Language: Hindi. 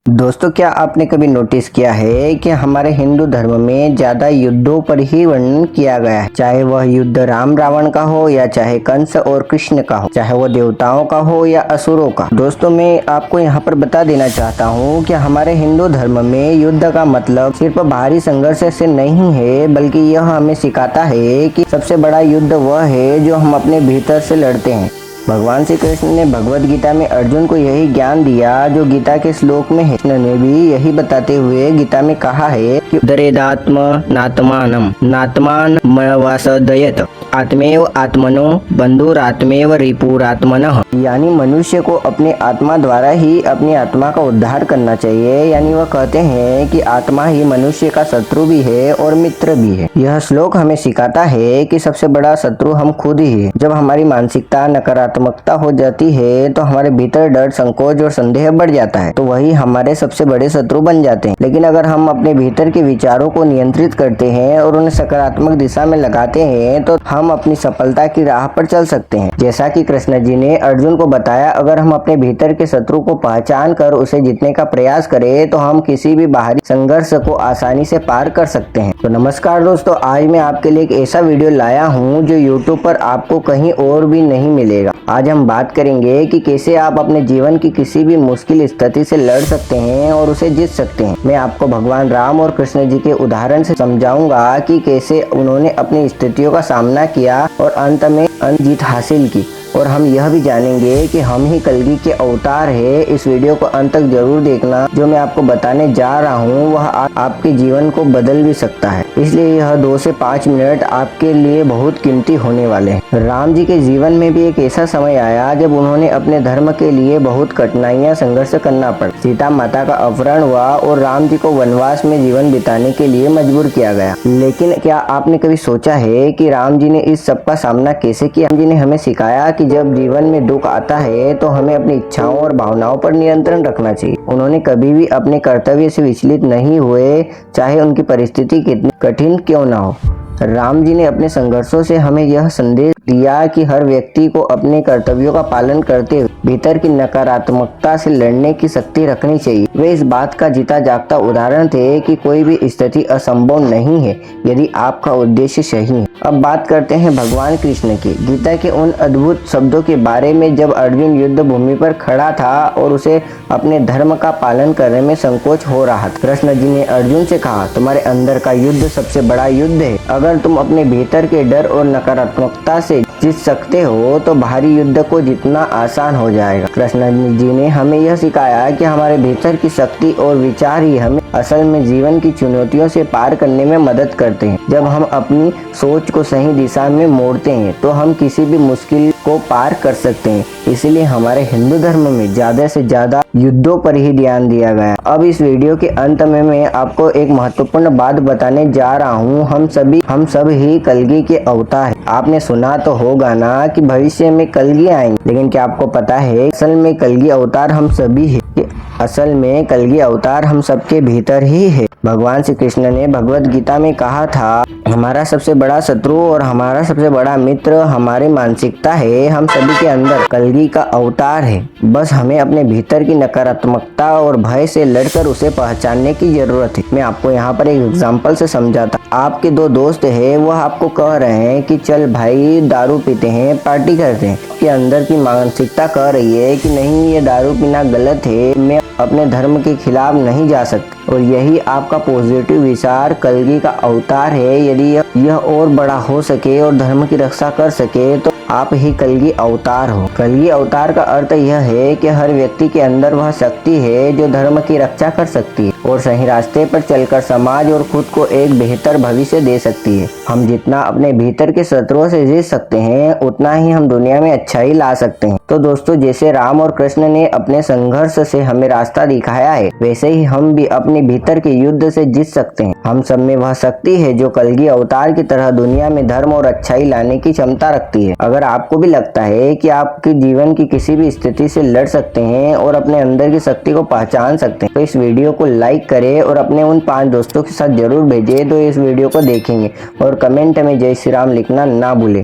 दोस्तों, क्या आपने कभी नोटिस किया है कि हमारे हिंदू धर्म में ज्यादा युद्धों पर ही वर्णन किया गया है। चाहे वह युद्ध राम रावण का हो या चाहे कंस और कृष्ण का हो, चाहे वह देवताओं का हो या असुरों का। दोस्तों, मैं आपको यहाँ पर बता देना चाहता हूँ कि हमारे हिंदू धर्म में युद्ध का मतलब सिर्फ बाहरी संघर्ष से नहीं है, बल्कि यह हमें सिखाता है कि सबसे बड़ा युद्ध वह है जो हम अपने भीतर से लड़ते हैं। भगवान श्री कृष्ण ने भगवत गीता में अर्जुन को यही ज्ञान दिया जो गीता के श्लोक में है। कृष्ण ने भी यही बताते हुए गीता में कहा है कि दरेदात्म नात्मानम नात्मान मवासदयत आत्मेव आत्मनो बंधुरात्मेव रिपुरात्मनः, यानी मनुष्य को अपने आत्मा द्वारा ही अपनी आत्मा का उद्धार करना चाहिए। यानी वह कहते हैं कि आत्मा ही मनुष्य का शत्रु भी है और मित्र भी है। यह श्लोक हमें सिखाता है कि सबसे बड़ा शत्रु हम खुद ही है। जब हमारी मानसिकता नकारात्मकता हो जाती है तो हमारे भीतर डर, संकोच और संदेह बढ़ जाता है, तो वही हमारे सबसे बड़े शत्रु बन जाते हैं। लेकिन अगर हम अपने भीतर के विचारों को नियंत्रित करते हैं और उन्हें सकारात्मक दिशा में लगाते हैं तो हम अपनी सफलता की राह पर चल सकते हैं। जैसा कि कृष्ण जी ने अर्जुन को बताया, अगर हम अपने भीतर के शत्रु को पहचान कर उसे जीतने का प्रयास करें तो हम किसी भी बाहरी संघर्ष को आसानी से पार कर सकते हैं। तो नमस्कार दोस्तों, आज मैं आपके लिए एक ऐसा वीडियो लाया हूँ जो यूट्यूब पर आपको कहीं और भी नहीं मिलेगा। आज हम बात करेंगे कि कैसे आप अपने जीवन की किसी भी मुश्किल स्थिति से लड़ सकते हैं और उसे जीत सकते हैं। मैं आपको भगवान राम और कृष्ण जी के उदाहरण से समझाऊंगा कि कैसे उन्होंने अपनी स्थितियों का सामना किया और अंत में जीत हासिल की। और हम यह भी जानेंगे कि हम ही कलगी के अवतार है। इस वीडियो को अंत तक जरूर देखना। जो मैं आपको बताने जा रहा हूँ वह आपके जीवन को बदल भी सकता है, इसलिए यह 2 से 5 मिनट आपके लिए बहुत कीमती होने वाले हैं। राम जी के जीवन में भी एक ऐसा समय आया जब उन्होंने अपने धर्म के लिए बहुत कठिनाइयाँ संघर्ष करना पड़ा। सीता माता का अपहरण हुआ और राम जी को वनवास में जीवन बिताने के लिए मजबूर किया गया। लेकिन क्या आपने कभी सोचा है कि राम जी ने इस सब का सामना कैसे किया? राम जी ने हमें सिखाया कि जब जीवन में दुख आता है तो हमें अपनी इच्छाओं और भावनाओं पर नियंत्रण रखना चाहिए। उन्होंने कभी भी अपने कर्तव्य से विचलित नहीं हुए, चाहे उनकी परिस्थिति कितनी कठिन क्यों ना हो। राम जी ने अपने संघर्षों से हमें यह संदेश दिया कि हर व्यक्ति को अपने कर्तव्यों का पालन करते हुए भीतर की नकारात्मकता से लड़ने की शक्ति रखनी चाहिए। वे इस बात का जीता जागता उदाहरण थे कि कोई भी स्थिति असंभव नहीं है यदि आपका उद्देश्य सही है। अब बात करते हैं भगवान कृष्ण की। गीता के उन अद्भुत शब्दों के बारे में जब अर्जुन युद्ध भूमि पर खड़ा था और उसे अपने धर्म का पालन करने में संकोच हो रहा था। कृष्ण जी ने अर्जुन से कहा, तुम्हारे अंदर का युद्ध सबसे बड़ा युद्ध है। अगर तुम अपने भीतर के डर और नकारात्मकता से जीत सकते हो तो बाहरी युद्ध को जीतना आसान हो जाएगा। कृष्ण जी ने हमें यह सिखाया कि हमारे भीतर की शक्ति और विचार ही हमें असल में जीवन की चुनौतियों से पार करने में मदद करते हैं। जब हम अपनी सोच को सही दिशा में मोड़ते हैं तो हम किसी भी मुश्किल को पार कर सकते हैं। इसलिए हमारे हिंदू धर्म में ज्यादा से ज्यादा युद्धों पर ही ध्यान दिया गया है। अब इस वीडियो के अंत में मैं आपको एक महत्वपूर्ण बात बताने जा रहा हूँ। हम सब ही कलगी के अवतार हैं। आपने सुना तो होगा ना कि भविष्य में कलगी आएंगे, लेकिन क्या आपको पता है असल में कलगी अवतार हम सभी है? असल में कलगी अवतार हम सबके भीतर ही है। भगवान श्री कृष्ण ने भगवत गीता में कहा था, हमारा सबसे बड़ा शत्रु और हमारा सबसे बड़ा मित्र हमारी मानसिकता है। हम सभी के अंदर कलगी का अवतार है। बस हमें अपने भीतर की नकारात्मकता और भय से लड़कर उसे पहचानने की जरूरत है। मैं आपको यहाँ पर एक एग्जाम्पल से समझाता। आपके 2 दोस्त है, वह आपको कह रहे हैं कि चल भाई दारू पीते हैं, पार्टी करते हैं। आपके अंदर की मानसिकता कह रही है कि नहीं, ये दारू पीना गलत है, मैं अपने धर्म के खिलाफ नहीं जा सकता। और यही आपका पॉजिटिव विचार कलगी का अवतार है। यदि यह और बड़ा हो सके और धर्म की रक्षा कर सके तो आप ही कलगी अवतार हो। कलगी अवतार का अर्थ यह है कि हर व्यक्ति के अंदर वह शक्ति है जो धर्म की रक्षा कर सकती है और सही रास्ते पर चलकर समाज और खुद को एक बेहतर भविष्य दे सकती है। हम जितना अपने भीतर के शत्रुओं से जीत सकते हैं उतना ही हम दुनिया में अच्छाई ला सकते हैं। तो दोस्तों, जैसे राम और कृष्ण ने अपने संघर्ष से हमें रास्ता दिखाया है, वैसे ही हम भी अपने भीतर के युद्ध से जीत सकते हैं। हम सब में वह शक्ति है जो कलगी अवतार की तरह दुनिया में धर्म और अच्छाई लाने की क्षमता रखती है। अगर आपको भी लगता है कि आपके जीवन की किसी भी स्थिति से लड़ सकते हैं और अपने अंदर की शक्ति को पहचान सकते हैं तो इस वीडियो को लाइक करें और अपने उन 5 दोस्तों के साथ जरूर भेजें तो इस वीडियो को देखेंगे। और कमेंट में जय श्री राम लिखना ना भूलें।